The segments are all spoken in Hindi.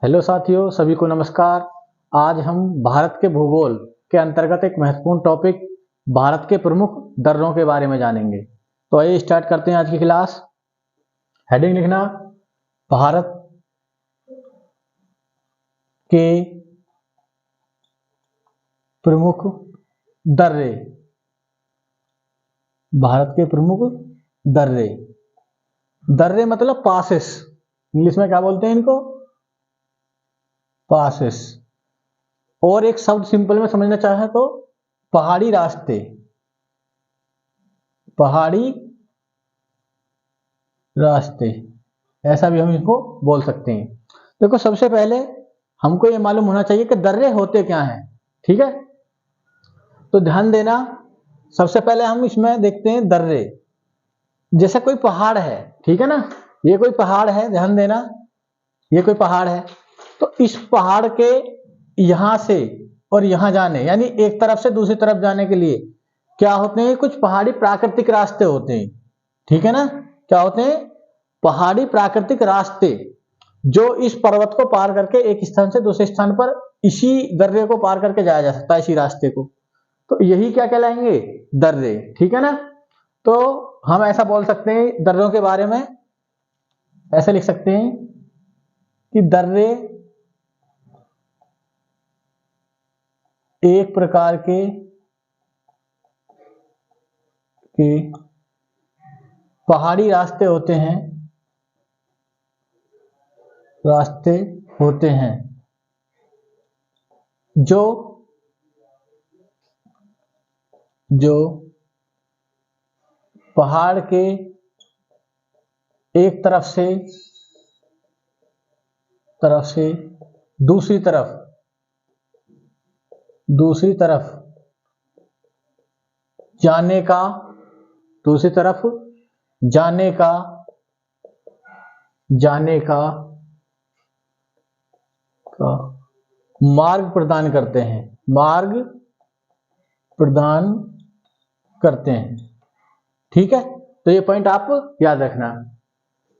हेलो साथियों, सभी को नमस्कार। आज हम भारत के भूगोल के अंतर्गत एक महत्वपूर्ण टॉपिक भारत के प्रमुख दर्रों के बारे में जानेंगे। तो आइए स्टार्ट करते हैं आज की क्लास। हेडिंग लिखना, भारत के प्रमुख दर्रे। भारत के प्रमुख दर्रे। दर्रे मतलब पासेस, इंग्लिश में क्या बोलते हैं इनको? पासेस। और एक शब्द सिंपल में समझना चाहे तो पहाड़ी रास्ते। पहाड़ी रास्ते, ऐसा भी हम इसको बोल सकते हैं। देखो, सबसे पहले हमको ये मालूम होना चाहिए कि दर्रे होते क्या हैं। ठीक है, तो ध्यान देना। सबसे पहले हम इसमें देखते हैं दर्रे। जैसे कोई पहाड़ है, ठीक है ना, ये कोई पहाड़ है, ध्यान देना, ये कोई पहाड़ है। तो इस पहाड़ के यहां से और यहां जाने, यानी एक तरफ से दूसरी तरफ जाने के लिए क्या होते हैं? कुछ पहाड़ी प्राकृतिक रास्ते होते हैं। ठीक है ना, क्या होते हैं? पहाड़ी प्राकृतिक रास्ते, जो इस पर्वत को पार करके एक स्थान से दूसरे स्थान पर इसी दर्रे को पार करके जाया जा सकता है, इसी रास्ते को। तो यही क्या कहलाएंगे? दर्रे। ठीक है ना, तो हम ऐसा बोल सकते हैं दर्रों के बारे में, ऐसे लिख सकते हैं कि दर्रे एक प्रकार के पहाड़ी रास्ते होते हैं, रास्ते होते हैं जो पहाड़ के एक तरफ से दूसरी तरफ जाने का, दूसरी तरफ जाने का मार्ग प्रदान करते हैं, मार्ग प्रदान करते हैं। ठीक है, तो ये पॉइंट आप याद रखना।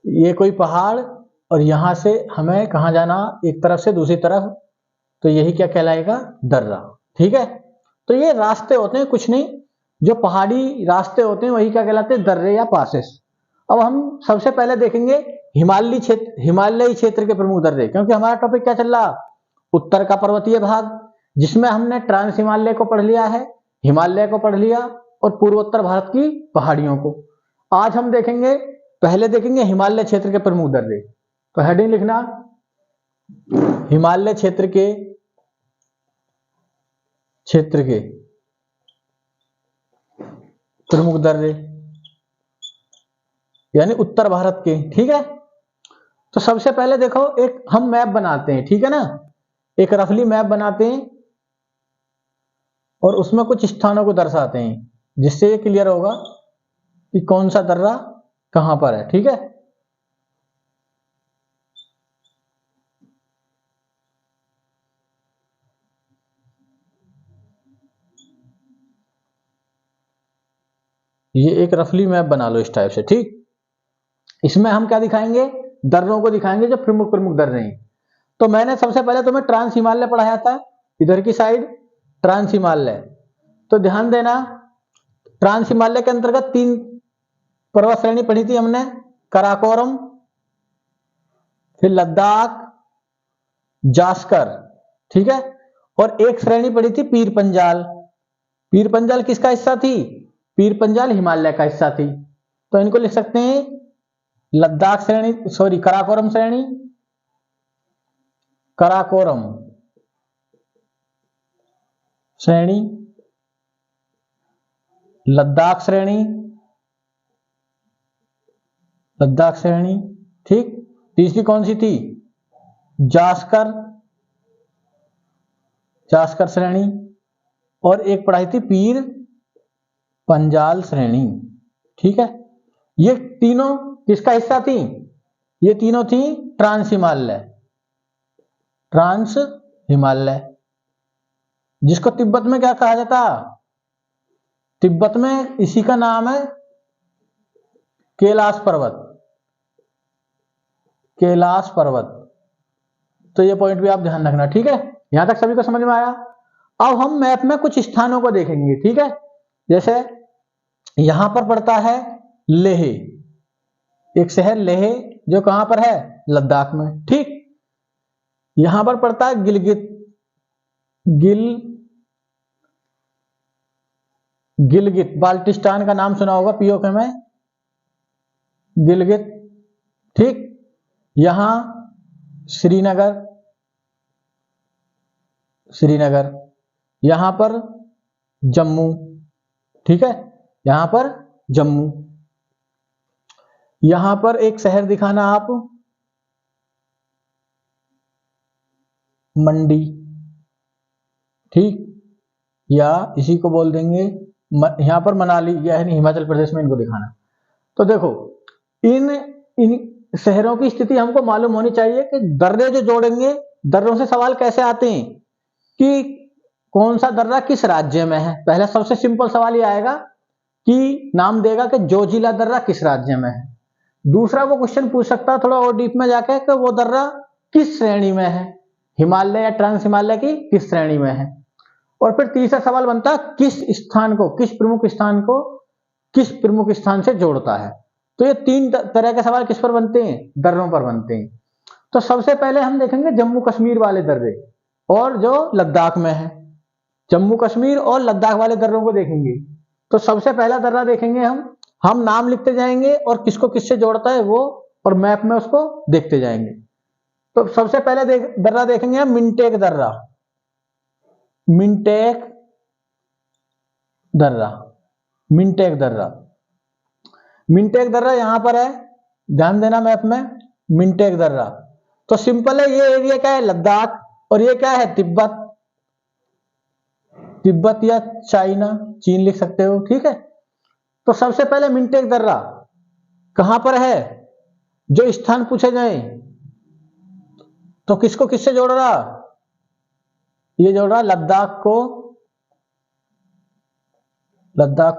ये कोई पहाड़ और यहां से हमें कहां जाना? एक तरफ से दूसरी तरफ, तो यही क्या कहलाएगा? दर्रा। ठीक है, तो ये रास्ते होते हैं, कुछ नहीं, जो पहाड़ी रास्ते होते हैं वही क्या कहलाते हैं? दर्रे या पासेस। अब हम सबसे पहले देखेंगे हिमालयी क्षेत्र के प्रमुख दर्रे, क्योंकि हमारा टॉपिक क्या चल रहा? उत्तर का पर्वतीय भाग, जिसमें हमने ट्रांस हिमालय को पढ़ लिया है, हिमालय को पढ़ लिया, और पूर्वोत्तर भारत की पहाड़ियों को। आज हम देखेंगे, पहले देखेंगे हिमालय क्षेत्र के प्रमुख दर्रे। तो हेडिंग लिखना, हिमालय क्षेत्र के प्रमुख दर्रे, यानी उत्तर भारत के। ठीक है, तो सबसे पहले देखो, एक हम मैप बनाते हैं, ठीक है ना, एक रफली मैप बनाते हैं और उसमें कुछ स्थानों को दर्शाते हैं, जिससे ये क्लियर होगा कि कौन सा दर्रा कहां पर है। ठीक है, ये एक रफली मैप बना लो इस टाइप से। ठीक, इसमें हम क्या दिखाएंगे? दर्रों को दिखाएंगे, जो प्रमुख दर्रे हैं। तो मैंने सबसे पहले तुम्हें ट्रांस हिमालय पढ़ाया था, इधर की साइड ट्रांस हिमालय। तो ध्यान देना, ट्रांस हिमालय के अंतर्गत 3 पर्वत श्रेणी पढ़ी थी हमने, कराकोरम, फिर लद्दाख, जास्कर। ठीक है, और एक श्रेणी पढ़ी थी पीर पंजाल। पीर पंजाल किसका हिस्सा थी? पीर पंजाल हिमालय का हिस्सा थी। तो इनको लिख सकते हैं लद्दाख श्रेणी, सॉरी, कराकोरम श्रेणी, कराकोरम श्रेणी, लद्दाख श्रेणी, लद्दाख श्रेणी। ठीक, तीसरी कौन सी थी? जास्कर, जास्कर श्रेणी, और एक पढ़ाई थी पीर पंजाल श्रेणी। ठीक है, ये तीनों किसका हिस्सा थी? ये तीनों थी ट्रांस हिमालय, ट्रांस हिमालय, जिसको तिब्बत में क्या कहा जाता? तिब्बत में इसी का नाम है कैलाश पर्वत, कैलाश पर्वत। तो ये पॉइंट भी आप ध्यान रखना, ठीक है। यहां तक सभी को समझ में आया। अब हम मैप में कुछ स्थानों को देखेंगे, ठीक है। जैसे यहां पर पड़ता है लेह, एक शहर लेह जो कहां पर है, लद्दाख में, ठीक। यहां पर पड़ता है गिलगित बाल्टिस्तान का नाम सुना होगा, पीओके में गिलगित, ठीक। यहां श्रीनगर, यहां पर जम्मू, ठीक है, यहां पर जम्मू। यहां पर एक शहर दिखाना आप, मंडी, ठीक, या इसी को बोल देंगे यहां पर मनाली, यानी हिमाचल प्रदेश में इनको दिखाना। तो देखो इन शहरों की स्थिति हमको मालूम होनी चाहिए कि दर्रे जो जोड़ेंगे, दर्रों से सवाल कैसे आते हैं कि कौन सा दर्रा किस राज्य में है। पहला सबसे सिंपल सवाल ये आएगा कि नाम देगा कि जोजिला दर्रा किस राज्य में है। दूसरा वो क्वेश्चन पूछ सकता है थोड़ा और डीप में जाके कि वो दर्रा किस श्रेणी में है, हिमालय या ट्रांस हिमालय की किस श्रेणी में है। और फिर तीसरा सवाल बनता है किस स्थान को, किस प्रमुख स्थान से जोड़ता है। तो ये तीन तरह के सवाल किस पर बनते हैं, दर्रों पर बनते हैं। तो सबसे पहले हम देखेंगे जम्मू कश्मीर वाले दर्रे और जो लद्दाख में है, जम्मू कश्मीर और लद्दाख वाले दर्रों को देखेंगे। तो सबसे पहला दर्रा देखेंगे हम नाम लिखते जाएंगे और किसको किससे जोड़ता है वो, और मैप में उसको देखते जाएंगे। तो सबसे पहले दर्रा देखेंगे हम मिनटेक दर्रा, मिनटेक दर्रा यहां पर है, ध्यान देना मैप में, मिनटेक दर्रा। तो सिंपल है, ये एरिया क्या है, लद्दाख, और ये क्या है, तिब्बत या चाइना, चीन लिख सकते हो, ठीक है। तो सबसे पहले मिनटेक दर्रा कहां पर है, जो स्थान पूछे जाए तो किसको किससे जोड़ रहा, ये जोड़ रहा लद्दाख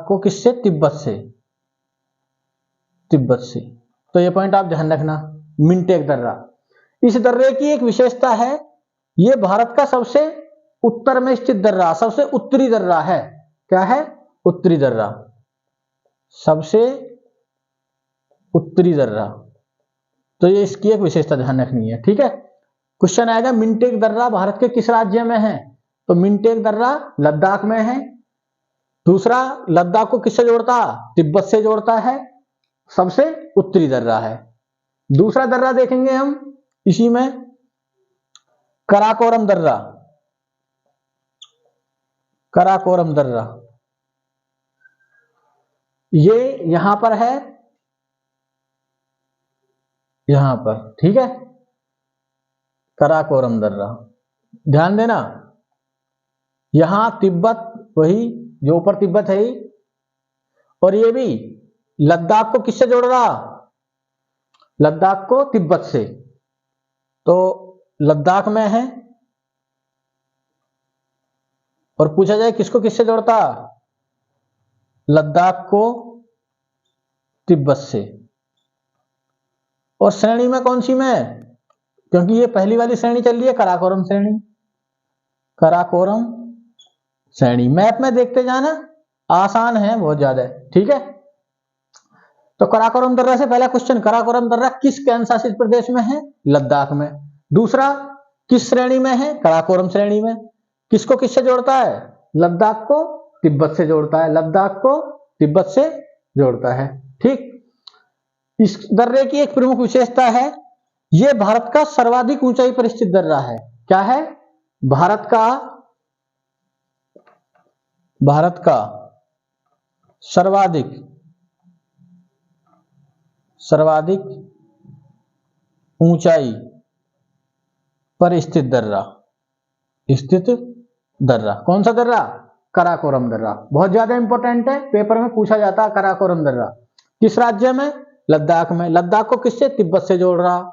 को किससे, तिब्बत से। तो ये पॉइंट आप ध्यान रखना, मिनटेक दर्रा। इस दर्रे की एक विशेषता है, ये भारत का सबसे उत्तर में स्थित दर्रा, सबसे उत्तरी दर्रा है। क्या है, उत्तरी दर्रा, सबसे उत्तरी दर्रा। तो ये इसकी एक विशेषता ध्यान रखनी है, ठीक है। क्वेश्चन आएगा मिनटेक दर्रा भारत के किस राज्य में है, तो मिनटेक दर्रा लद्दाख में है। दूसरा, लद्दाख को किससे जोड़ता, तिब्बत से जोड़ता है, सबसे उत्तरी दर्रा है। दूसरा दर्रा देखेंगे हम इसी में, कराकोरम दर्रा, ये यहां पर है, यहां पर, ठीक है, कराकोरम दर्रा। ध्यान देना, यहां तिब्बत, वही जो ऊपर तिब्बत है ही, और ये भी लद्दाख को किससे जोड़ रहा, लद्दाख को तिब्बत से। तो लद्दाख में है, और पूछा जाए किसको किससे जोड़ता, लद्दाख को तिब्बत से। और श्रेणी में कौन सी में, क्योंकि ये पहली वाली श्रेणी चल रही है, कराकोरम श्रेणी। मैप में देखते जाना, आसान है बहुत ज्यादा, ठीक है। तो कराकोरम दर्रा से पहला क्वेश्चन, कराकोरम दर्रा किस केंद्र शासित प्रदेश में है, लद्दाख में। दूसरा, किस श्रेणी में है, कराकोरम श्रेणी में। किसको किससे जोड़ता है, लद्दाख को तिब्बत से जोड़ता है, ठीक। इस दर्रे की एक प्रमुख विशेषता है, यह भारत का सर्वाधिक ऊंचाई पर स्थित दर्रा है। क्या है, भारत का सर्वाधिक ऊंचाई पर स्थित दर्रा। कौन सा दर्रा, कराकोरम दर्रा। बहुत ज्यादा इंपॉर्टेंट है, पेपर में पूछा जाता है कराकोरम दर्रा किस राज्य में, लद्दाख में। लद्दाख को किससे, तिब्बत से जोड़ रहा।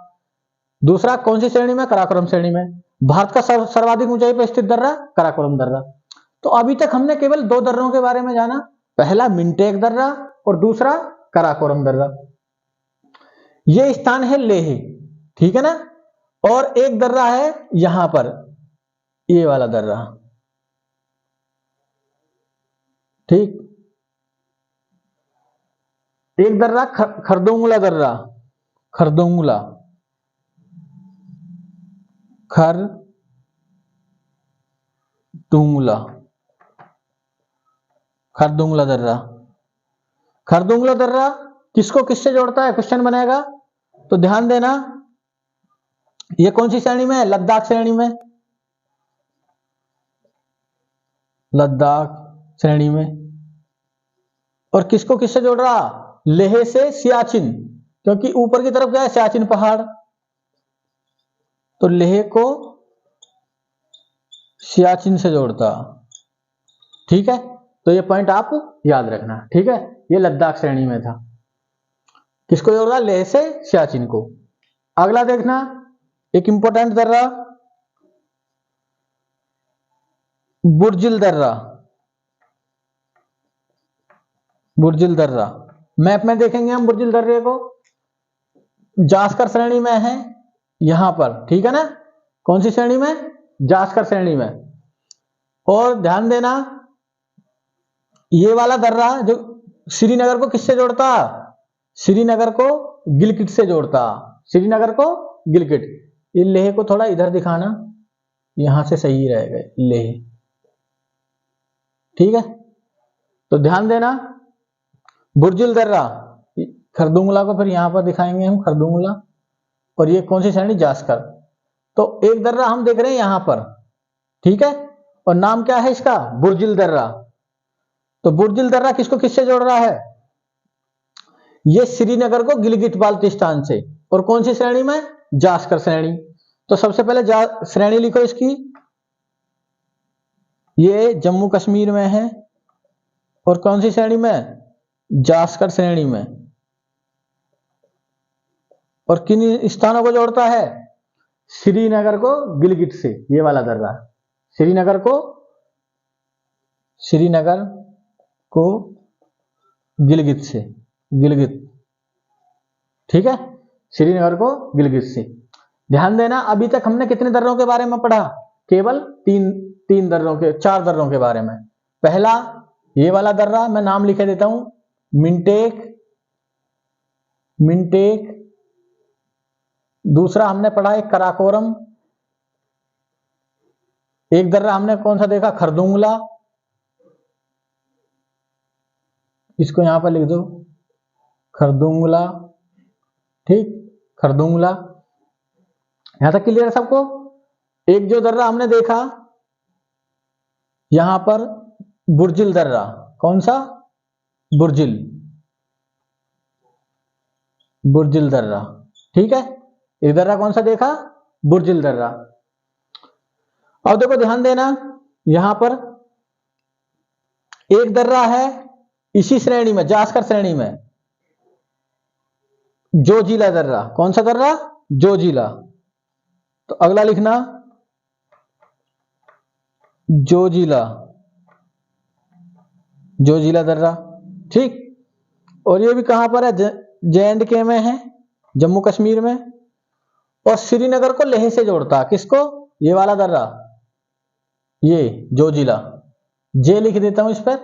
दूसरा, कौन सी श्रेणी में, कराकोरम श्रेणी में। भारत का सर्वाधिक ऊंचाई पर स्थित दर्रा, कराकोरम दर्रा। तो अभी तक हमने केवल दो दर्रों के बारे में जाना, पहला मिनटेक दर्रा और दूसरा कराकोरम दर्रा। यह स्थान है लेह, ठीक है ना। और एक दर्रा है यहां पर, ये वाला दर्रा, ठीक। एक दर्रा खरदोंगला दर्रा, खरदोंगला, खरदुंगला, खरदुंगला दर्रा। खरदुंगला दर्रा किसको किससे जोड़ता है, क्वेश्चन बनेगा। तो ध्यान देना, ये कौन सी श्रेणी में है, लद्दाख श्रेणी में, लद्दाख श्रेणी में। और किसको किससे जोड़ रहा, लेह से सियाचिन, क्योंकि ऊपर की तरफ क्या है, सियाचिन पहाड़, तो लेह को सियाचिन से जोड़ता, ठीक है। तो ये पॉइंट आप याद रखना, ठीक है। ये लद्दाख श्रेणी में था, किसको जोड़ रहा, लेह से सियाचिन को। अगला देखना, एक इंपॉर्टेंट दर्रा, बुर्जिल दर्रा, बुर्जिल दर्रा। मैप में देखेंगे हम बुर्जिल दर्रे को, जास्कर श्रेणी में है यहां पर, ठीक है ना। कौन सी श्रेणी में, जास्कर श्रेणी में। और ध्यान देना, ये वाला दर्रा जो श्रीनगर को किससे जोड़ता, श्रीनगर को गिलगित से जोड़ता, श्रीनगर को गिलगित। ये लेह को थोड़ा इधर दिखाना, यहां से सही रहेगा लेह, ठीक है। तो ध्यान देना, बुर्जिल दर्रा, खरदुंगला को फिर यहां पर दिखाएंगे हम, खरदुंगला। और ये कौन सी श्रेणी, जास्कर। तो एक दर्रा हम देख रहे हैं यहां पर, ठीक है। और नाम क्या है इसका, बुर्जिल दर्रा। तो बुर्जिल दर्रा किसको किससे जोड़ रहा है, ये श्रीनगर को गिलगित बाल्टिस्तान से। और कौन सी श्रेणी में, जास्कर श्रेणी। तो सबसे पहले श्रेणी लिखो इसकी, ये जम्मू कश्मीर में है। और कौन सी श्रेणी में, जास्कर श्रेणी में। और किन स्थानों को जोड़ता है, श्रीनगर को गिलगित से, ये वाला दर्रा, श्रीनगर को गिलगित से, गिलगित, ठीक है, श्रीनगर को गिलगित से। ध्यान देना, अभी तक हमने कितने दर्रों के बारे में पढ़ा, केवल तीन दर्रों के, 4 दर्रों के बारे में। पहला ये वाला दर्रा, मैं नाम लिखे देता हूं, मिंटेक। दूसरा हमने पढ़ा है कराकोरम। एक दर्रा हमने कौन सा देखा, खरदुंगला, इसको यहां पर लिख दो, खरदुंगला, ठीक, खरदुंगला। यहां तक क्लियर है सबको। एक जो दर्रा हमने देखा यहां पर, बुर्जिल दर्रा, कौन सा, बुर्जिल दर्रा, ठीक है। एक दर्रा कौन सा देखा, बुर्जिल दर्रा। अब देखो ध्यान देना, यहां पर एक दर्रा है इसी श्रेणी में, जास्कर श्रेणी में, जोजिला दर्रा। कौन सा दर्रा, जोजिला। तो अगला लिखना, जोजिला दर्रा, ठीक। और ये भी कहां पर है, JNK में है, जम्मू कश्मीर में। और श्रीनगर को लेह से जोड़ता, किसको, ये वाला दर्रा, ये जोजिला, जे लिख देता हूं इस पर,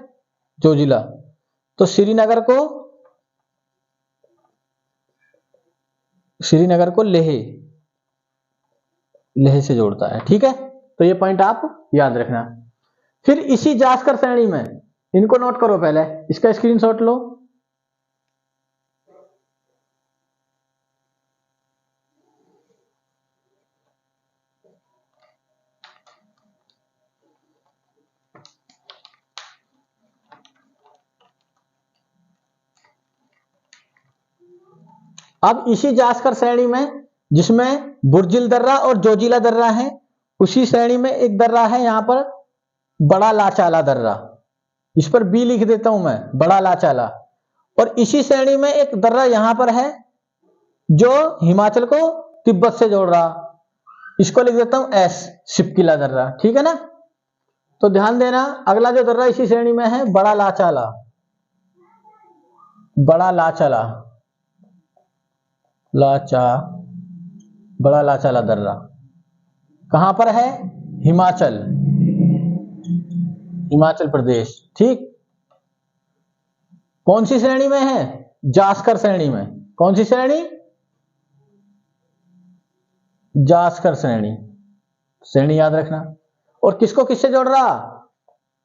जोजिला। तो श्रीनगर को लेह से जोड़ता है, ठीक है। तो ये पॉइंट आप याद रखना। फिर इसी जास्कर श्रेणी में, इनको नोट करो, पहले इसका स्क्रीनशॉट लो। अब इसी जास्कर श्रेणी में, जिसमें बुर्जिल दर्रा और जोजिला दर्रा है, उसी श्रेणी में एक दर्रा है यहां पर, बड़ा लाचाला दर्रा। इस पर बी लिख देता हूं मैं, बड़ा लाचाला। और इसी श्रेणी में एक दर्रा यहां पर है जो हिमाचल को तिब्बत से जोड़ रहा, इसको लिख देता हूं एस, शिपकिला दर्रा, ठीक है ना। तो ध्यान देना, अगला जो दर्रा इसी श्रेणी में है, बड़ा लाचाला, बड़ा लाचाला दर्रा कहां पर है? हिमाचल, हिमाचल प्रदेश। ठीक, कौन सी श्रेणी में है? जास्कर श्रेणी में। कौन सी श्रेणी? जास्कर श्रेणी। श्रेणी याद रखना। और किसको किससे जोड़ रहा?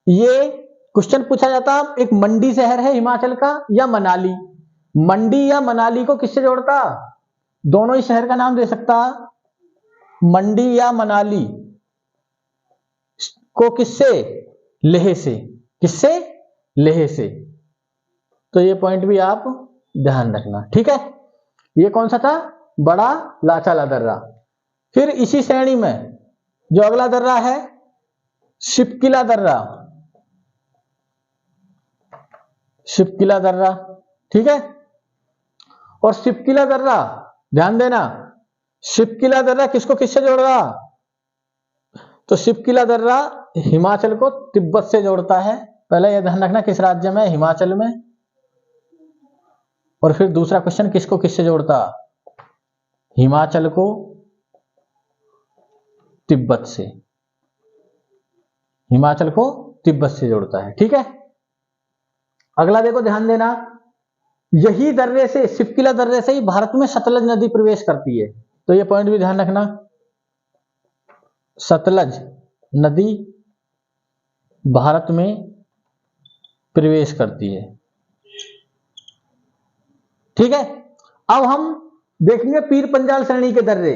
ये क्वेश्चन पूछा जाता, एक मंडी शहर है हिमाचल का या मनाली, मंडी या मनाली को किससे जोड़ता? दोनों ही शहर का नाम दे सकता, मंडी या मनाली को किससे? लेह से। किससे? लेह से। तो ये पॉइंट भी आप ध्यान रखना। ठीक है, ये कौन सा था? बड़ा लाचाला दर्रा। फिर इसी श्रेणी में जो अगला दर्रा है, शिपकिला दर्रा। शिपकिला दर्रा, ठीक है। और शिपकिला दर्रा ध्यान देना, शिपकिला दर्रा किसको किससे जोड़ रहा? तो शिपकिला दर्रा हिमाचल को तिब्बत से जोड़ता है। पहले यह ध्यान रखना किस राज्य में? हिमाचल में। और फिर दूसरा क्वेश्चन किसको किससे जोड़ता? हिमाचल को तिब्बत से। हिमाचल को तिब्बत से जोड़ता है। ठीक है, अगला देखो, ध्यान देना, यही दर्रे से, शिपकिला दर्रे से ही भारत में सतलज नदी प्रवेश करती है। तो ये पॉइंट भी ध्यान रखना, सतलज नदी भारत में प्रवेश करती है। ठीक है, अब हम देखेंगे पीर पंजाल श्रेणी के दर्रे।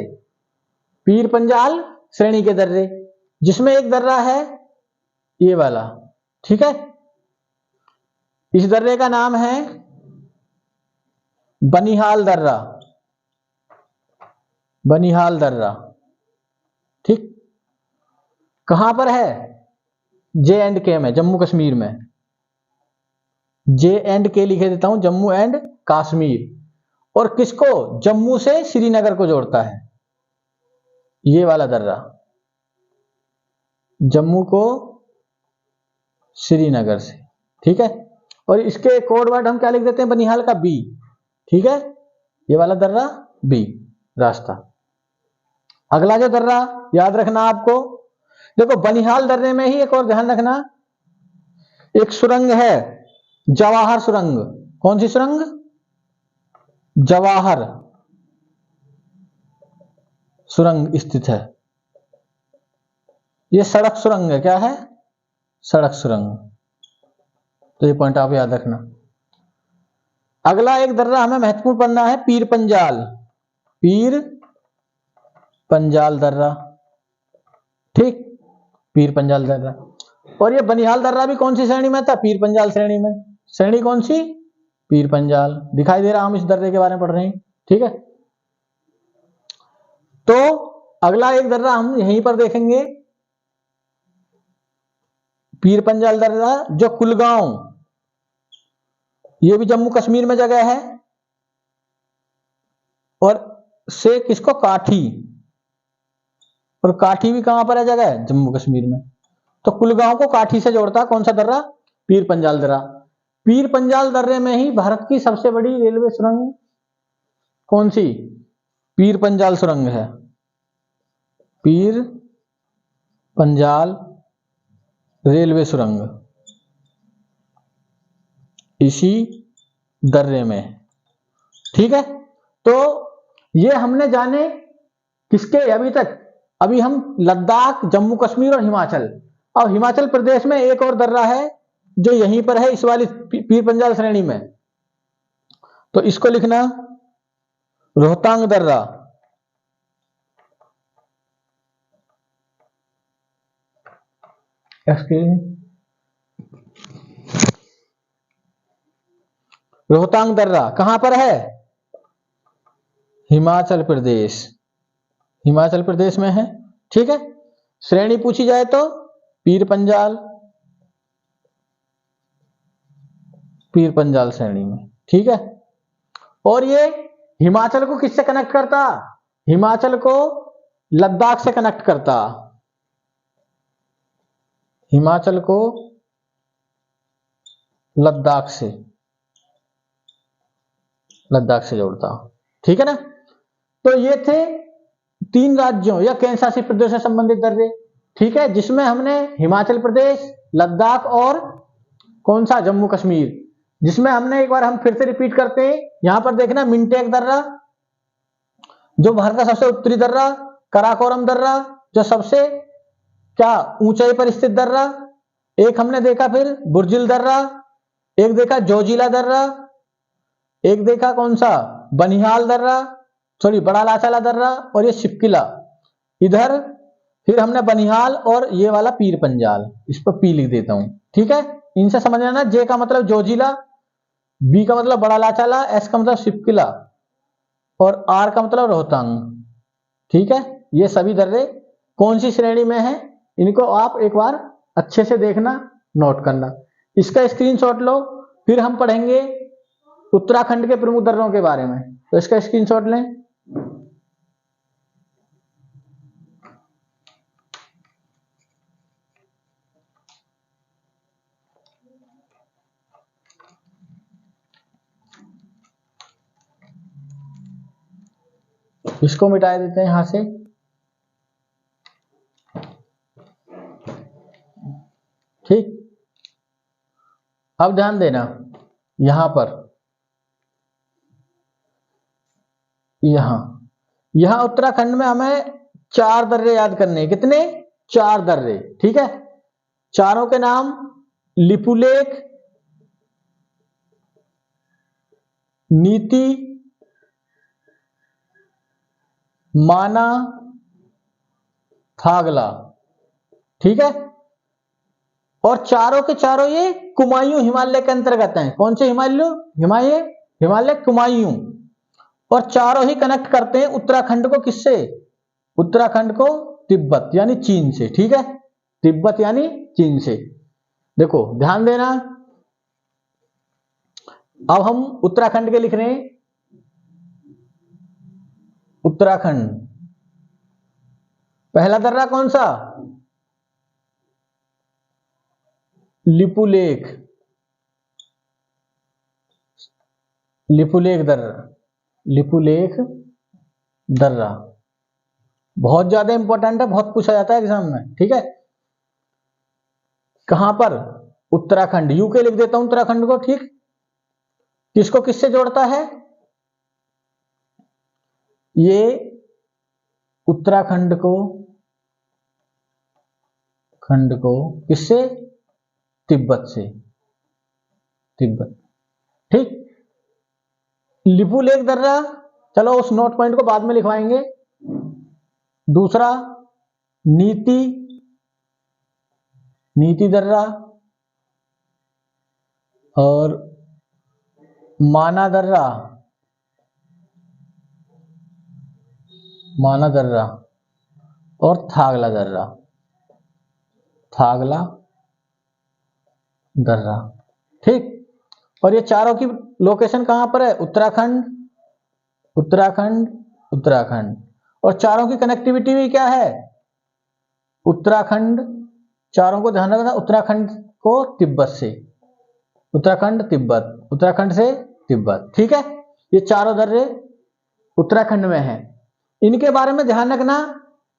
पीर पंजाल श्रेणी के दर्रे, जिसमें एक दर्रा है ये वाला। ठीक है, इस दर्रे का नाम है बनिहाल दर्रा। बनिहाल दर्रा, ठीक, कहां पर है? J&K में, जम्मू कश्मीर में। J&K लिखे देता हूं, जम्मू एंड कश्मीर। और किसको? जम्मू से श्रीनगर को जोड़ता है ये वाला दर्रा, जम्मू को श्रीनगर से। ठीक है, और इसके कोड वर्ड हम क्या लिख देते हैं? बनिहाल का बी। ठीक है, ये वाला दर्रा बी रास्ता। अगला जो दर्रा याद रखना आपको, देखो बनिहाल दर्रे में ही एक और ध्यान रखना, एक सुरंग है, जवाहर सुरंग। कौन सी सुरंग? जवाहर सुरंग स्थित है। ये सड़क सुरंग है। क्या है? सड़क सुरंग। तो ये पॉइंट आप याद रखना। अगला एक दर्रा हमें महत्वपूर्ण पढ़ना है, पीर पंजाल। पीर पंजाल दर्रा, ठीक, पीर पंजाल दर्रा। और ये बनिहाल दर्रा भी कौन सी श्रेणी में था? पीर पंजाल श्रेणी में। श्रेणी कौन सी? पीर पंजाल। दिखाई दे रहा, हम इस दर्रे के बारे में पढ़ रहे हैं। ठीक है, तो अगला एक दर्रा हम यहीं पर देखेंगे, पीर पंजाल दर्रा, जो कुलगांव, ये भी जम्मू कश्मीर में जगह है। और से किसको? काठी। और काठी भी कहां पर है जगह? जम्मू कश्मीर में। तो कुलगांव को काठी से जोड़ता कौन सा दर्रा? पीर पंजाल दर्रा। पीर पंजाल दर्रे में ही भारत की सबसे बड़ी रेलवे सुरंग कौन सी? पीर पंजाल सुरंग है। पीर पंजाल रेलवे सुरंग इसी दर्रे में। ठीक है, तो ये हमने जाने किसके अभी तक? अभी हम लद्दाख, जम्मू कश्मीर और हिमाचल। अब हिमाचल प्रदेश में एक और दर्रा है जो यहीं पर है, इस वाली पीर पंजाल श्रेणी में। तो इसको लिखना रोहतांग दर्रा। रोहतांग दर्रा कहां पर है? हिमाचल प्रदेश। हिमाचल प्रदेश में है। ठीक है, श्रेणी पूछी जाए तो पीर पंजाल, पीर पंजाल श्रेणी में। ठीक है, और ये हिमाचल को किससे कनेक्ट करता? हिमाचल को लद्दाख से कनेक्ट करता। हिमाचल को लद्दाख से, लद्दाख से जोड़ता। ठीक है ना, तो ये थे 3 राज्यों या केंद्र शासित प्रदेश से संबंधित दर्रे, ठीक है, जिसमें हमने हिमाचल प्रदेश, लद्दाख और कौन सा, जम्मू कश्मीर, जिसमें हमने एक बार हम फिर से रिपीट करते हैं, यहां पर देखना मिंटेक दर्रा जो भारत का सबसे उत्तरी दर्रा, कराकोरम दर्रा जो सबसे क्या ऊंचाई पर स्थित दर्रा, एक हमने देखा फिर बुर्जिल दर्रा, एक देखा जोजिला दर्रा, एक देखा कौन सा, बनिहाल दर्रा, सॉरी बड़ा लाचाला दर्रा, और ये शिपकिला। इधर फिर हमने बनिहाल और ये वाला पीर पंजाल, इस पर पी लिख देता हूं, ठीक है। इनसे समझ लेना, जे का मतलब जोजिला, बी का मतलब बड़ा लाचाला, एस का मतलब शिपकिला और आर का मतलब रोहतांग, ठीक है। ये सभी दर्रे कौन सी श्रेणी में है, इनको आप एक बार अच्छे से देखना, नोट करना, इसका स्क्रीनशॉट लो। फिर हम पढ़ेंगे उत्तराखंड के प्रमुख दर्रों के बारे में, तो इसका स्क्रीनशॉट लें। इसको मिटा देते हैं यहां से, ठीक। अब ध्यान देना, यहां पर यहां उत्तराखंड में हमें 4 दर्रे याद करने, कितने, 4 दर्रे, ठीक है। चारों के नाम लिपुलेख, नीति, माना, थागला, ठीक है। और चारों के चारों ये कुमायूं हिमालय के अंतर्गत हैं। कौन से हिमालय कुमायूं। और चारों ही कनेक्ट करते हैं उत्तराखंड को किससे, उत्तराखंड को तिब्बत यानी चीन से, ठीक है, तिब्बत यानी चीन से। देखो ध्यान देना, अब हम उत्तराखंड के लिख रहे हैं, उत्तराखंड पहला दर्रा कौन सा, लिपुलेख, लिपुलेख दर्रा, लिपुलेख दर्रा बहुत ज्यादा इंपॉर्टेंट है, बहुत पूछा जाता है एग्जाम में, ठीक है। कहां पर, उत्तराखंड, यूके लिख देता हूं उत्तराखंड को, ठीक। किसको किससे जोड़ता है, ये उत्तराखंड को किससे, तिब्बत से, तिब्बत, ठीक। लिपुलेख दर्रा, चलो उस नोट पॉइंट को बाद में लिखवाएंगे। दूसरा नीति दर्रा और माना दर्रा और थागला दर्रा, ठीक। और ये चारों की लोकेशन कहां पर है, उत्तराखंड। और चारों की कनेक्टिविटी भी क्या है, उत्तराखंड, चारों को ध्यान रखना, उत्तराखंड को तिब्बत से, उत्तराखंड से तिब्बत, ठीक है। ये चारों दर्रे उत्तराखंड में हैं। इनके बारे में ध्यान रखना,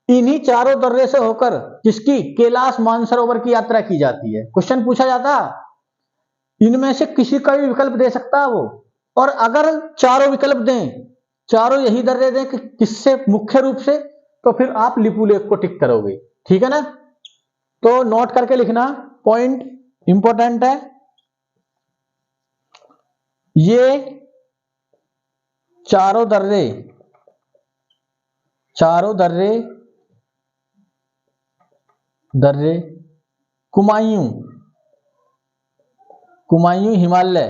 इन्हीं चारों दर्रे से होकर किसकी, कैलाश मानसरोवर की यात्रा की जाती है। क्वेश्चन पूछा जाता, इनमें से किसी का भी विकल्प दे सकता है वो, और अगर चारों विकल्प दें, चारों यही दर्रे दें कि किससे मुख्य रूप से, तो फिर आप लिपुलेख को टिक करोगे, ठीक है ना। तो नोट करके लिखना, पॉइंट इंपॉर्टेंट है। ये चारों दर्रे कुमायूं हिमालय,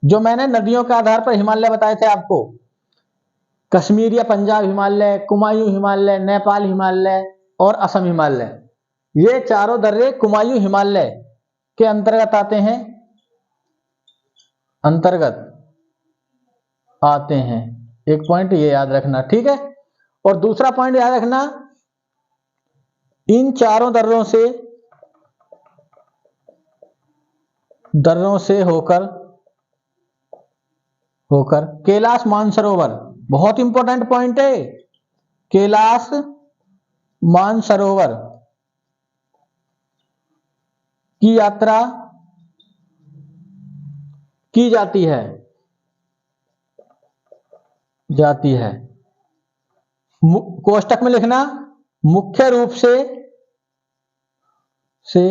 जो मैंने नदियों के आधार पर हिमालय बताए थे आपको, कश्मीर या पंजाब हिमालय, कुमायूं हिमालय, नेपाल हिमालय और असम हिमालय, ये चारों दर्रे कुमायूं हिमालय के अंतर्गत आते हैं। एक पॉइंट ये याद रखना, ठीक है। और दूसरा पॉइंट याद रखना, इन चारों दर्रों से होकर कैलाश मानसरोवर, बहुत इंपॉर्टेंट पॉइंट है, कैलाश मानसरोवर की यात्रा की जाती है। कोष्टक में लिखना मुख्य रूप से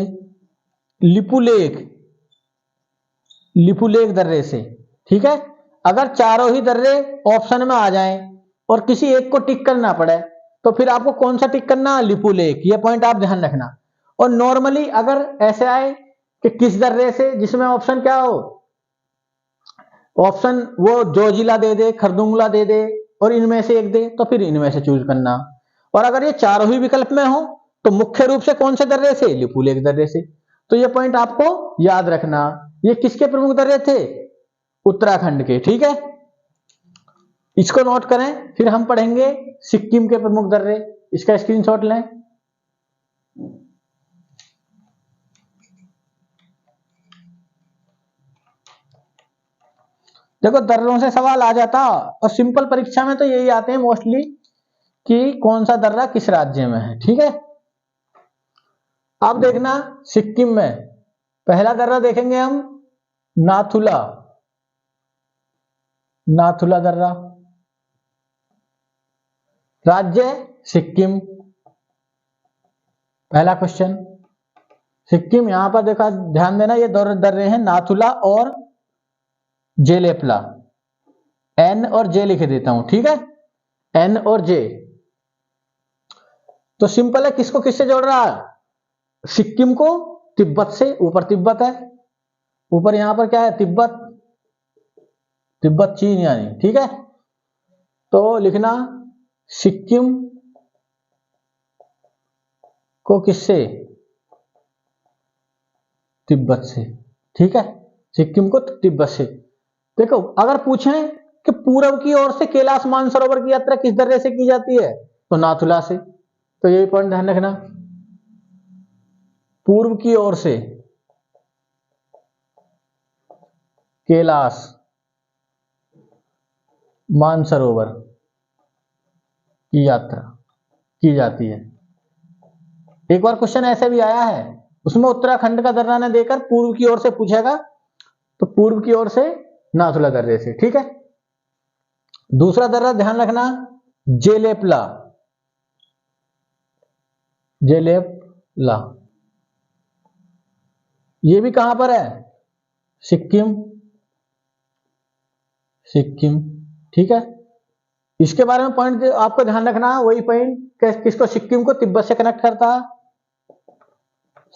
लिपुलेख दर्रे से। ठीक है, अगर चारों ही दर्रे ऑप्शन में आ जाएं और किसी एक को टिक करना पड़े तो फिर आपको कौन सा टिक करना, लिपुलेख। ये पॉइंट आप ध्यान रखना। और नॉर्मली अगर ऐसे आए कि किस दर्रे से, जिसमें ऑप्शन क्या हो, ऑप्शन वो जोजिला दे दे, खरदुंगला दे दे और इनमें से एक दे, तो फिर इनमें से चूज करना। और अगर ये चारों ही विकल्प में हो तो मुख्य रूप से कौन से दर्रे से, लिपुलेख दर्रे से। तो ये पॉइंट आपको याद रखना। ये किसके प्रमुख दर्रे थे, उत्तराखंड के। ठीक है, इसको नोट करें। फिर हम पढ़ेंगे सिक्किम के प्रमुख दर्रे। इसका स्क्रीनशॉट लें। देखो दर्रों से सवाल आ जाता, और सिंपल परीक्षा में तो यही आते हैं मोस्टली कि कौन सा दर्रा किस राज्य में है। ठीक है, अब देखना सिक्किम में पहला दर्रा देखेंगे हम, नाथुला दर्रा, राज्य सिक्किम। पहला क्वेश्चन सिक्किम। यहां पर देखा, ध्यान देना, ये दो दर्रे हैं, नाथुला और जेलेपला। एन और जे लिख देता हूं। ठीक है, एन और जे। तो सिंपल है, किसको किससे जोड़ रहा है, सिक्किम को तिब्बत से। ऊपर तिब्बत है, ऊपर यहां पर क्या है, तिब्बत चीन यानी। ठीक है, तो लिखना सिक्किम को किससे, तिब्बत से। ठीक है, सिक्किम को तिब्बत से। देखो अगर पूछें कि पूर्व की ओर से कैलाश मानसरोवर की यात्रा किस दर्रे से की जाती है, तो नाथुला से। तो यही पॉइंट ध्यान रखना, पूर्व की ओर से कैलाश मानसरोवर की यात्रा की जाती है। एक बार क्वेश्चन ऐसे भी आया है, उसमें उत्तराखंड का दर्रा ने देकर पूर्व की ओर से पूछेगा, तो पूर्व की ओर से नाथुला दर्रे से। ठीक है, दूसरा दर्रा ध्यान रखना, जेलेपला। ये भी कहां पर है, सिक्किम। ठीक है, इसके बारे में पॉइंट आपको ध्यान रखना, वही पॉइंट किसको, सिक्किम को तिब्बत से कनेक्ट करता है,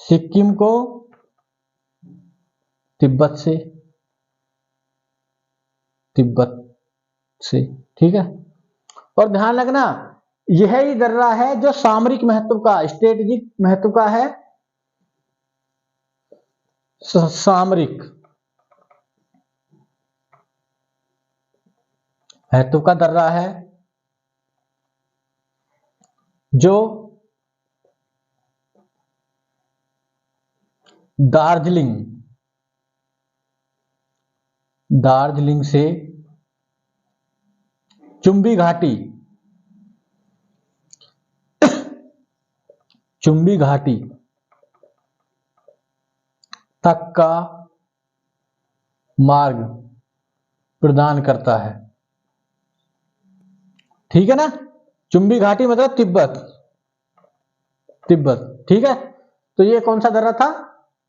सिक्किम को तिब्बत से। ठीक है, और ध्यान रखना यह ही दर्रा है जो सामरिक महत्व का, स्ट्रेटेजिक महत्व का है, सामरिक महत्व का दर्रा है, जो दार्जिलिंग से चुंबी घाटी तक का मार्ग प्रदान करता है। ठीक है ना, चुंबी घाटी मतलब तिब्बत। ठीक है, तो ये कौन सा दर्रा था,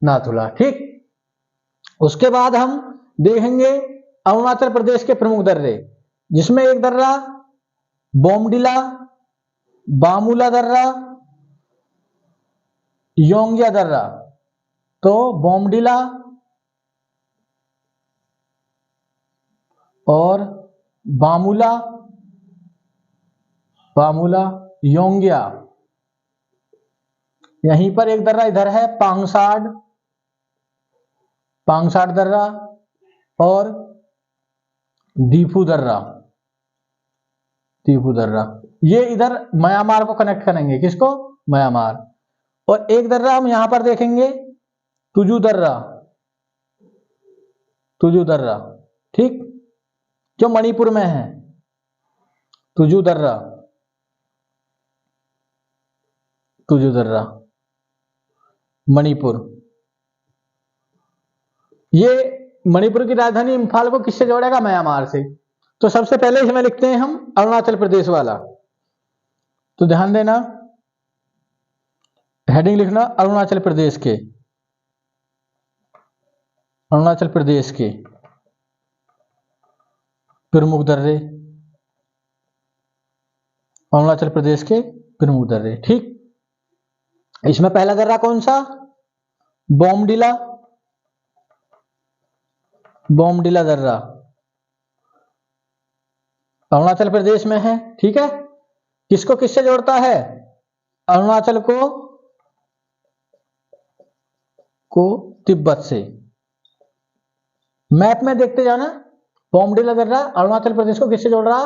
नाथुला। ठीक, उसके बाद हम देखेंगे अरुणाचल प्रदेश के प्रमुख दर्रे, जिसमें एक दर्रा बोमडिला, बामूला दर्रा, योंगिया दर्रा। तो बोमडिला और बामूला योंगिया। यहीं पर एक दर्रा इधर है, पांगसाड दर्रा और दीफू दर्रा। ये इधर म्यांमार को कनेक्ट करेंगे, किसको, म्यांमार। और एक दर्रा हम यहां पर देखेंगे, तुजू दर्रा। ठीक, जो मणिपुर में है, तुजू दर्रा। तुजु दर्रा, मणिपुर। ये मणिपुर की राजधानी इम्फाल को किससे जोड़ेगा? म्यांमार से। तो सबसे पहले इसमें लिखते हैं हम अरुणाचल प्रदेश वाला। तो ध्यान देना, हेडिंग लिखना अरुणाचल प्रदेश के, अरुणाचल प्रदेश के प्रमुख दर्रे, अरुणाचल प्रदेश के प्रमुख दर्रे। ठीक, इसमें पहला दर्रा कौन सा? बोमडिला, बोमडिला दर्रा अरुणाचल प्रदेश में है। ठीक है, किसको किससे जोड़ता है? अरुणाचल को तिब्बत से। मैप में देखते जाना, बोमडिला दर्रा अरुणाचल प्रदेश को किससे जोड़ रहा?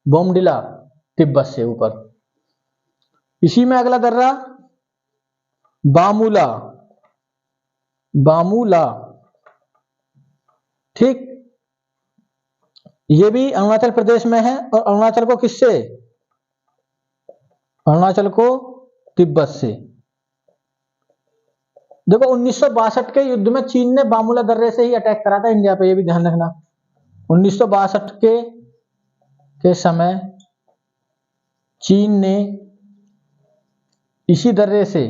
बोमडिला, तिब्बत से ऊपर। इसी में अगला दर्रा बामूला, बामूला। ठीक, ये भी अरुणाचल प्रदेश में है और अरुणाचल को किससे? अरुणाचल को तिब्बत से। देखो 1962 के युद्ध में चीन ने बामूला दर्रे से ही अटैक करा था इंडिया पे, ये भी ध्यान रखना। 1962 के समय चीन ने इसी दर्रे से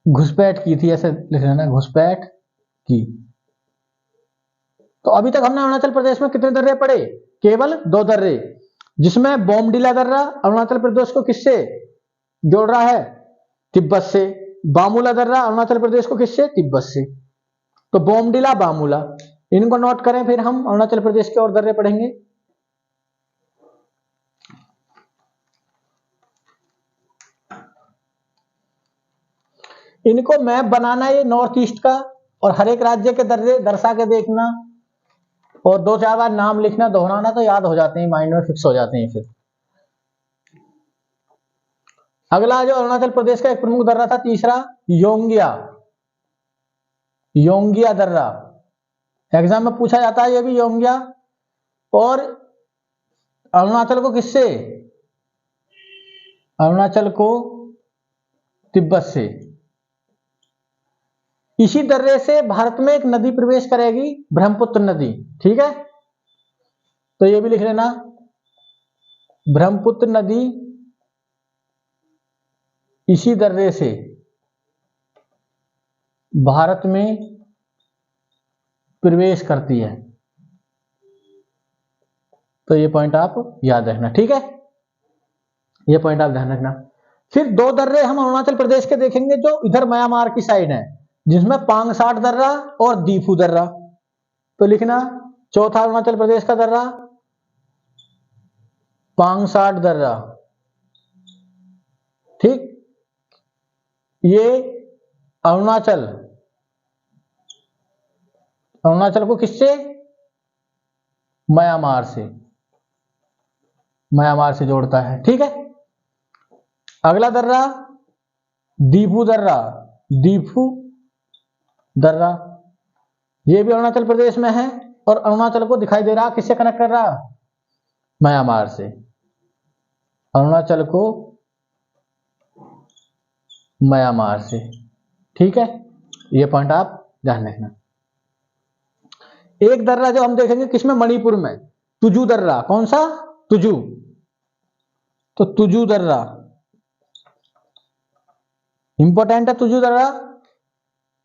घुसपैठ की थी, ऐसे लिख लेना, घुसपैठ की। तो अभी तक हमने अरुणाचल प्रदेश में कितने दर्रे पढ़े? केवल 2 दर्रे, जिसमें बोमडिला दर्रा अरुणाचल प्रदेश को किससे जोड़ रहा है? तिब्बत से। बामूला दर्रा अरुणाचल प्रदेश को किससे? तिब्बत से। तो बोमडिला, बामूला, इनको नोट करें, फिर हम अरुणाचल प्रदेश के और दर्रे पढ़ेंगे। इनको मैप बनाना है नॉर्थ ईस्ट का, और हर एक राज्य के दर्रे दर्शा के देखना, और 2-4 बार नाम लिखना, दोहराना, तो याद हो जाते हैं, माइंड में फिक्स हो जाते हैं। फिर अगला जो अरुणाचल प्रदेश का एक प्रमुख दर्रा था, तीसरा योंगिया, योंगिया दर्रा। एग्जाम में पूछा जाता है ये भी, योंगिया। और अरुणाचल को किससे? अरुणाचल को तिब्बत से। इसी दर्रे से भारत में एक नदी प्रवेश करेगी, ब्रह्मपुत्र नदी। ठीक है, तो ये भी लिख लेना, ब्रह्मपुत्र नदी इसी दर्रे से भारत में प्रवेश करती है। तो ये पॉइंट आप याद रखना। ठीक है, ये पॉइंट आप ध्यान रखना। फिर 2 दर्रे हम अरुणाचल प्रदेश के देखेंगे जो इधर म्यांमार की साइड है, जिसमें पांगसाट दर्रा और दीफू दर्रा। तो लिखना, चौथा अरुणाचल प्रदेश का दर्रा पांगसाट दर्रा। ठीक, ये अरुणाचल को किससे? म्यांमार से, म्यांमार से जोड़ता है। ठीक है, अगला दर्रा दीफू दर्रा, दीफू दर्रा, ये भी अरुणाचल प्रदेश में है, और अरुणाचल को दिखाई दे रहा किससे कनेक्ट कर रहा? म्यांमार से। अरुणाचल को म्यांमार से। ठीक है, ये पॉइंट आप ध्यान रखना। एक दर्रा जो हम देखेंगे किसमें? मणिपुर में, तुजु दर्रा। कौन सा? तुजु। तो तुजु दर्रा इंपॉर्टेंट है। तुजु दर्रा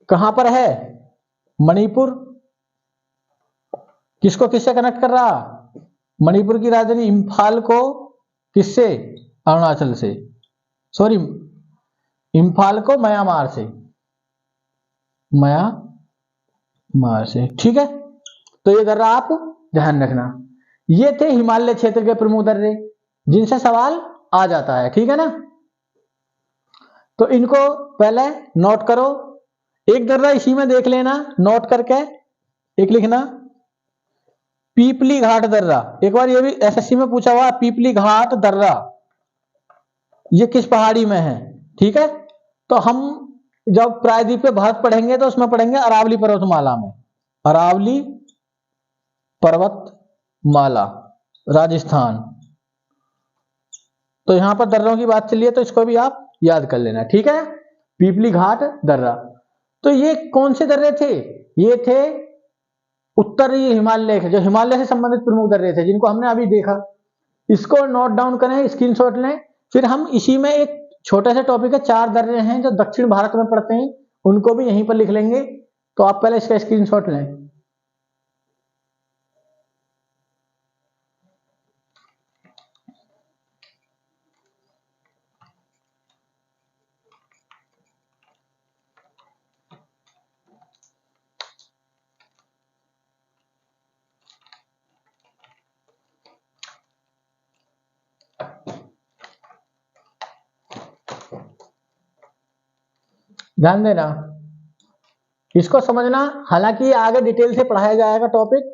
कहां पर है? मणिपुर। किसको किससे कनेक्ट कर रहा? मणिपुर की राजधानी इम्फाल को किससे? अरुणाचल से, सॉरी, इम्फाल को म्यांमार से, म्यांमार से। ठीक है, तो ये दर्रा आप ध्यान रखना। ये थे हिमालय क्षेत्र के प्रमुख दर्रे, जिनसे सवाल आ जाता है। ठीक है ना, तो इनको पहले नोट करो। एक दर्रा इसी में देख लेना, नोट करके एक लिखना, पीपली घाट दर्रा। एक बार ये भी एसएससी में पूछा हुआ, पीपली घाट दर्रा ये किस पहाड़ी में है? ठीक है, तो हम जब प्रायद्वीपीय भारत पढ़ेंगे तो उसमें पढ़ेंगे अरावली पर्वतमाला में, अरावली पर्वतमाला, राजस्थान। तो यहां पर दर्रों की बात चली है तो इसको भी आप याद कर लेना, ठीक है। पीपली घाट दर्रा। तो ये कौन से दर्रे थे? ये थे उत्तरी हिमालय के, जो हिमालय से संबंधित प्रमुख दर्रे थे जिनको हमने अभी देखा। इसको नोट डाउन करें, स्क्रीनशॉट लें। फिर हम इसी में एक छोटे से टॉपिक है, 4 दर्रे हैं जो दक्षिण भारत में पड़ते हैं, उनको भी यहीं पर लिख लेंगे। तो आप पहले इसका स्क्रीनशॉट लें। ध्यान देना, इसको समझना। हालांकि ये आगे डिटेल से पढ़ाया जाएगा टॉपिक,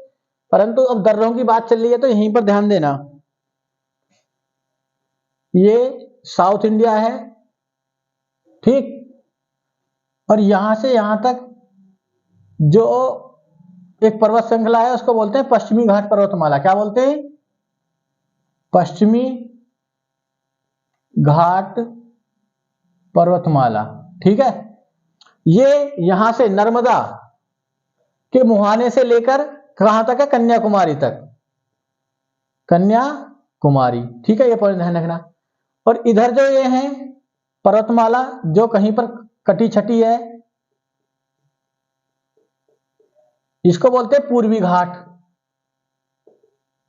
परंतु अब दर्रों की बात चल रही है तो यहीं पर ध्यान देना। ये साउथ इंडिया है, ठीक। और यहां से यहां तक जो एक पर्वत श्रृंखला है उसको बोलते हैं पश्चिमी घाट पर्वतमाला। क्या बोलते हैं? पश्चिमी घाट पर्वतमाला, ठीक है। ये यहां से नर्मदा के मुहाने से लेकर कहां तक है? कन्याकुमारी तक, कन्याकुमारी, ठीक है। ये पॉइंट ध्यान रखना। और इधर जो ये है पर्वतमाला जो कहीं पर कटी छटी है, इसको बोलते हैं पूर्वी घाट,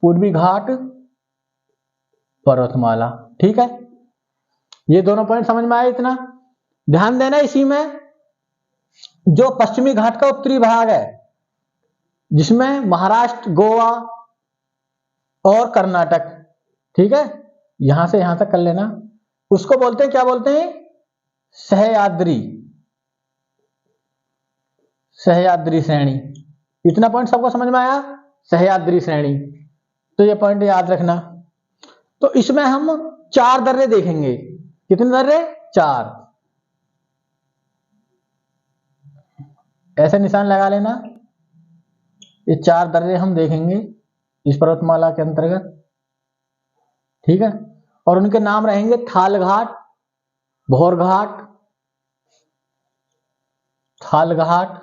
पूर्वी घाट पर्वतमाला, ठीक है। ये दोनों पॉइंट समझ में आए इतना? ध्यान देना, इसी में जो पश्चिमी घाट का उत्तरी भाग है जिसमें महाराष्ट्र, गोवा और कर्नाटक, ठीक है, यहां से यहां तक कर लेना, उसको बोलते हैं, क्या बोलते हैं? सह्याद्री, सह्याद्री श्रेणी। इतना पॉइंट सबको समझ में आया? सह्याद्री श्रेणी। तो ये पॉइंट याद रखना। तो इसमें हम 4 दर्रे देखेंगे। कितने दर्रे? 4। ऐसे निशान लगा लेना। ये 4 दर्रे हम देखेंगे इस पर्वतमाला के अंतर्गत, ठीक है। और उनके नाम रहेंगे थाल घाट, भौर घाट, थाल घाट,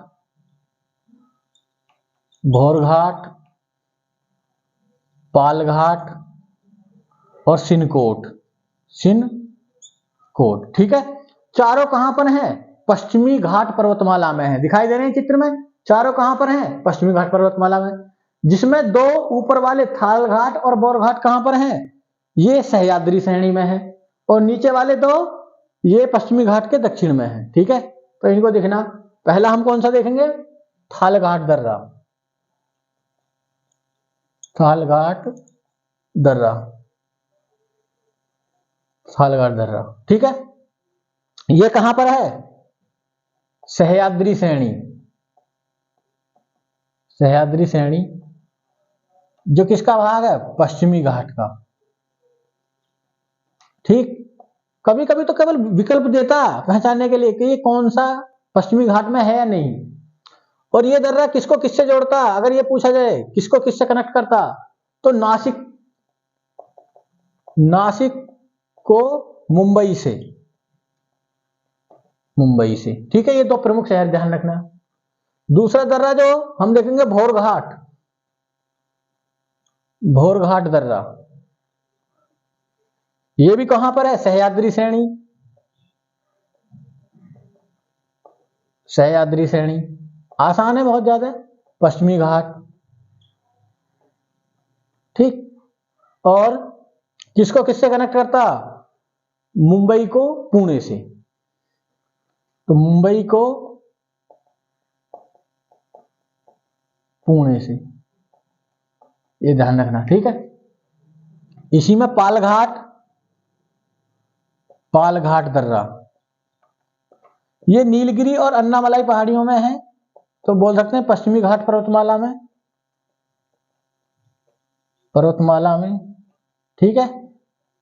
भौर घाट, पाल घाट और सिनकोट, सिनकोट, ठीक है। चारों कहां पर हैं? पश्चिमी घाट पर्वतमाला में है। दिखाई दे रहे हैं चित्र में? चारों कहां पर हैं? पश्चिमी घाट पर्वतमाला में। जिसमें 2 ऊपर वाले थाल घाट और बौर घाट कहां पर हैं? ये सह्याद्री श्रेणी में है। और नीचे वाले 2 ये पश्चिमी घाट के दक्षिण में है, ठीक है। तो इनको देखना। पहला हम कौन सा देखेंगे? थाल घाट दर्रा, थाल घाट दर्रा, थाल घाट दर्रा, ठीक है। ये कहां पर है? सह्याद्री श्रेणी, सह्याद्री श्रेणी जो किसका भाग है? पश्चिमी घाट का, ठीक। कभी कभी तो केवल विकल्प देता पहचानने के लिए कि ये कौन सा पश्चिमी घाट में है या नहीं। और ये दर्रा किसको किससे जोड़ता? अगर ये पूछा जाए किसको किससे कनेक्ट करता, तो नासिक, नासिक को मुंबई से, मुंबई से, ठीक है। ये 2 प्रमुख शहर ध्यान रखना। दूसरा दर्रा जो हम देखेंगे भौर घाट, भौर घाट दर्रा। ये भी कहां पर है? सह्याद्री श्रेणी, सह्याद्री श्रेणी। आसान है बहुत ज्यादा, पश्चिमी घाट, ठीक। और किसको किससे कनेक्ट करता? मुंबई को पुणे से। तो मुंबई को पुणे से, ये ध्यान रखना, ठीक है। इसी में पाल घाट, पाल घाट दर्रा, ये नीलगिरी और अन्नामलाई पहाड़ियों में है। तो बोल सकते हैं पश्चिमी घाट पर्वतमाला में, पर्वतमाला में, ठीक है,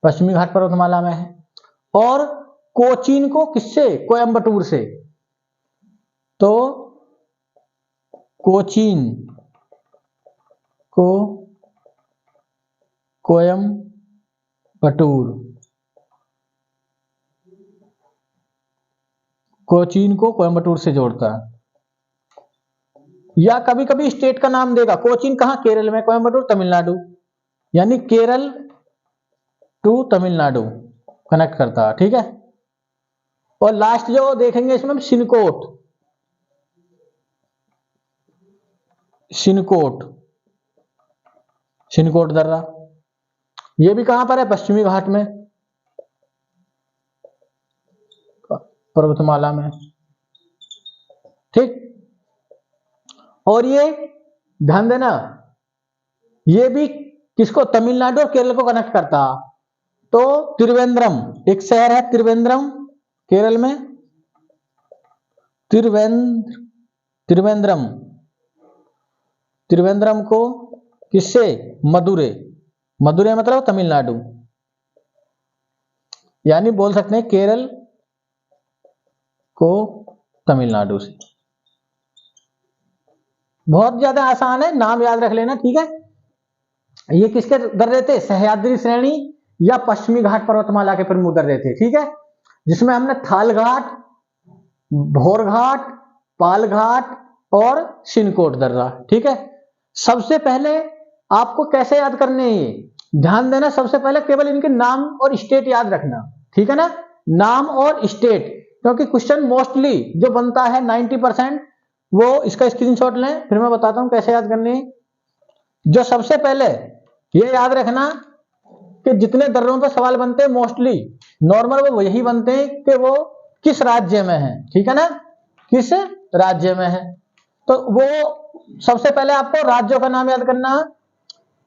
पश्चिमी घाट पर्वतमाला में है। और कोचीन को किससे? कोयम्बटूर से। तो कोचीन को कोयम्बटूर, कोचीन को कोयम्बटूर से जोड़ता है। या कभी कभी स्टेट का नाम देगा, कोचीन कहाँ, केरल में, कोयम्बटूर तमिलनाडु, यानी केरल टू तमिलनाडु कनेक्ट करता है। ठीक है। और लास्ट जो देखेंगे इसमें सिनकोट, सिनकोट, सिनकोट दर्रा, ये भी कहां पर है, पश्चिमी घाट में, पर्वतमाला में। ठीक। और ये ध्यान देना, ये भी किसको, तमिलनाडु और केरल को कनेक्ट करता। तो त्रिवेंद्रम एक शहर है, त्रिवेंद्रम केरल में, त्रिवेंद्रम, त्रिवेंद्रम को किससे, मदुरै, मदुरै मतलब तमिलनाडु, यानी बोल सकते हैं केरल को तमिलनाडु से। बहुत ज्यादा आसान है, नाम याद रख लेना। ठीक है। ये किसके दर्रे थे, सह्याद्री श्रेणी या पश्चिमी घाट पर्वतमाला के प्रमुख दर्रे थे। ठीक है। जिसमें हमने थाल घाट, भोर घाट, पाल घाट और सिनकोट दर्रा। ठीक है। सबसे पहले आपको कैसे याद करने हैं, ध्यान देना, सबसे पहले केवल इनके नाम और स्टेट याद रखना। ठीक है ना, नाम और स्टेट, क्योंकि क्वेश्चन मोस्टली जो बनता है 90% वो, इसका स्क्रीनशॉट लें, फिर मैं बताता हूं कैसे याद करने। जो सबसे पहले ये याद रखना कि जितने दर्रों पर सवाल बनते हैं मोस्टली नॉर्मल वो यही बनते हैं कि वो किस राज्य में है। ठीक है ना, किस राज्य में है। तो वो सबसे पहले आपको राज्यों का नाम याद करना,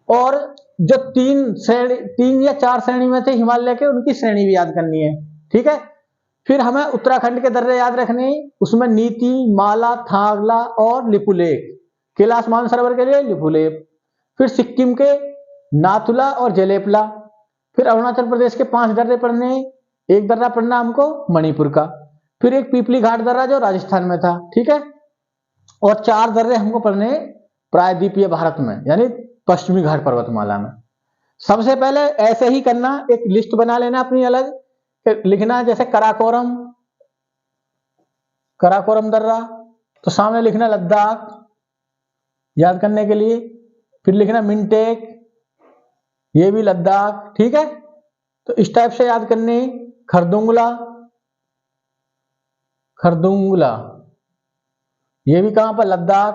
और जो तीन या चार श्रेणी में थे हिमालय के, उनकी श्रेणी भी याद करनी है। ठीक है। फिर हमें उत्तराखंड के दर्रे याद रखने, उसमें नीति, माला, थागला और लिपुलेख, कैलाश मानसरोवर के लिए लिपुलेख। फिर सिक्किम के नाथुला और जलेपला। फिर अरुणाचल प्रदेश के 5 दर्रे पढ़ने, एक दर्रा पढ़ना हमको मणिपुर का। फिर एक पीपली घाट दर्रा जो राजस्थान में था। ठीक है। और 4 दर्रे हमको पढ़ने प्रायद्वीपीय भारत में, यानी पश्चिमी घाट पर्वतमाला में। सबसे पहले ऐसे ही करना, एक लिस्ट बना लेना अपनी अलग, लिखना जैसे कराकोरम, कराकोरम दर्रा, तो सामने लिखना लद्दाख याद करने के लिए। फिर लिखना मिनटेक, ये भी लद्दाख। ठीक है। तो इस टाइप से याद करने। खरदुंगला, खरदुंगला ये भी कहां पर, लद्दाख।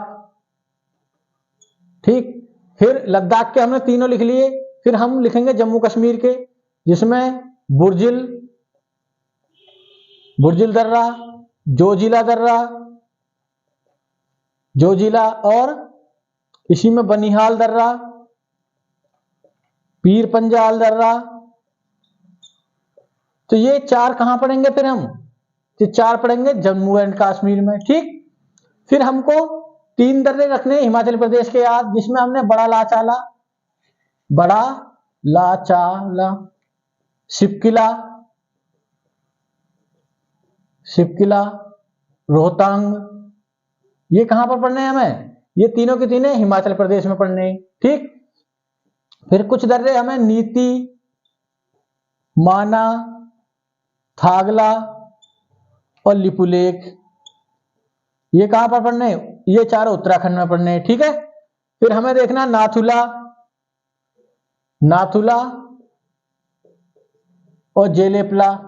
ठीक। फिर लद्दाख के हमने तीनों लिख लिए। फिर हम लिखेंगे जम्मू कश्मीर के, जिसमें बुर्जिल, बुर्जिल दर्रा, जोजिला दर्रा, जोजिला, और इसी में बनिहाल दर्रा, पीर पंजाल दर्रा। तो ये 4 कहां पढ़ेंगे फिर हम, ये 4 पढ़ेंगे जम्मू एंड कश्मीर में। ठीक। फिर हमको 3 दर्रे रखने हिमाचल प्रदेश के याद, जिसमें हमने बड़ा लाचाला, बड़ा लाचाला, शिवकिला, शिवकिला, रोहतांग, ये कहां पर पढ़ने हैं हमें, ये तीनों के तीनों हिमाचल प्रदेश में पढ़ने हैं। ठीक। फिर कुछ दर्रे हमें नीति, माना, थागला और लिपुलेख, ये कहां पर पढ़ने, ये चारों उत्तराखंड में पढ़ने हैं। ठीक है। फिर हमें देखना नाथुला, नाथुला और जेलेपला,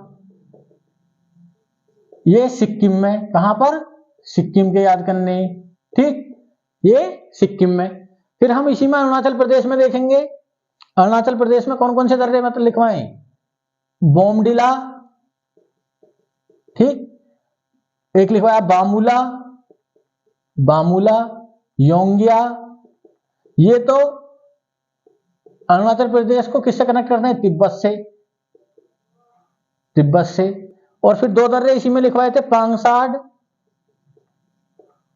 ये सिक्किम में, कहां पर, सिक्किम के याद करने। ठीक। ये सिक्किम में। फिर हम इसी में अरुणाचल प्रदेश में देखेंगे, अरुणाचल प्रदेश में कौन कौन से दर्रे मतलब लिखवाएं, बोमडिला, ठीक, एक लिखवाया बामूला, बामूला, योंगिया, ये तो अरुणाचल प्रदेश को किससे कनेक्ट करते हैं, तिब्बत से, तिब्बत से। और फिर 2 दर्रे इसी में लिखवाए थे, पांगसाड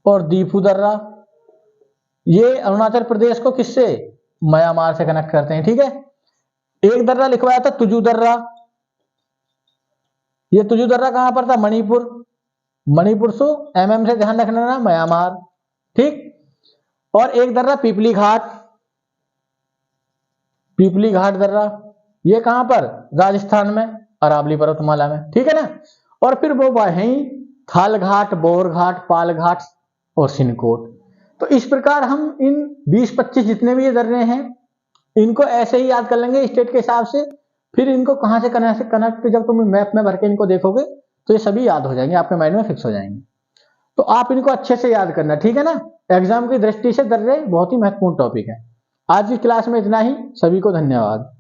और दीफू दर्रा, ये अरुणाचल प्रदेश को किससे, म्यांमार से कनेक्ट करते हैं। ठीक है। एक दर्रा लिखवाया था तुजू दर्रा, ये तुजू दर्रा कहां पर था, मणिपुर, मणिपुर से MM से ध्यान रखना ना, म्यांमार। ठीक। और एक दर्रा पीपली घाट, पीपली घाट दर्रा, ये कहां पर, राजस्थान में, अरावली पर्वतमाला में। ठीक है ना। और फिर वो वहीं थालघाट, बोरघाट, पालघाट और सिनकोट। तो इस प्रकार हम इन 20-25 जितने भी ये दर्रे हैं इनको ऐसे ही याद कर लेंगे स्टेट के हिसाब से। फिर इनको कहां से कनेक्ट जब तुम मैप में भर के इनको देखोगे तो ये सभी याद हो जाएंगे, आपके माइंड में फिक्स हो जाएंगे। तो आप इनको अच्छे से याद करना, ठीक है ना। एग्जाम की दृष्टि से दर्रे बहुत ही महत्वपूर्ण टॉपिक है। आज की क्लास में इतना ही, सभी को धन्यवाद।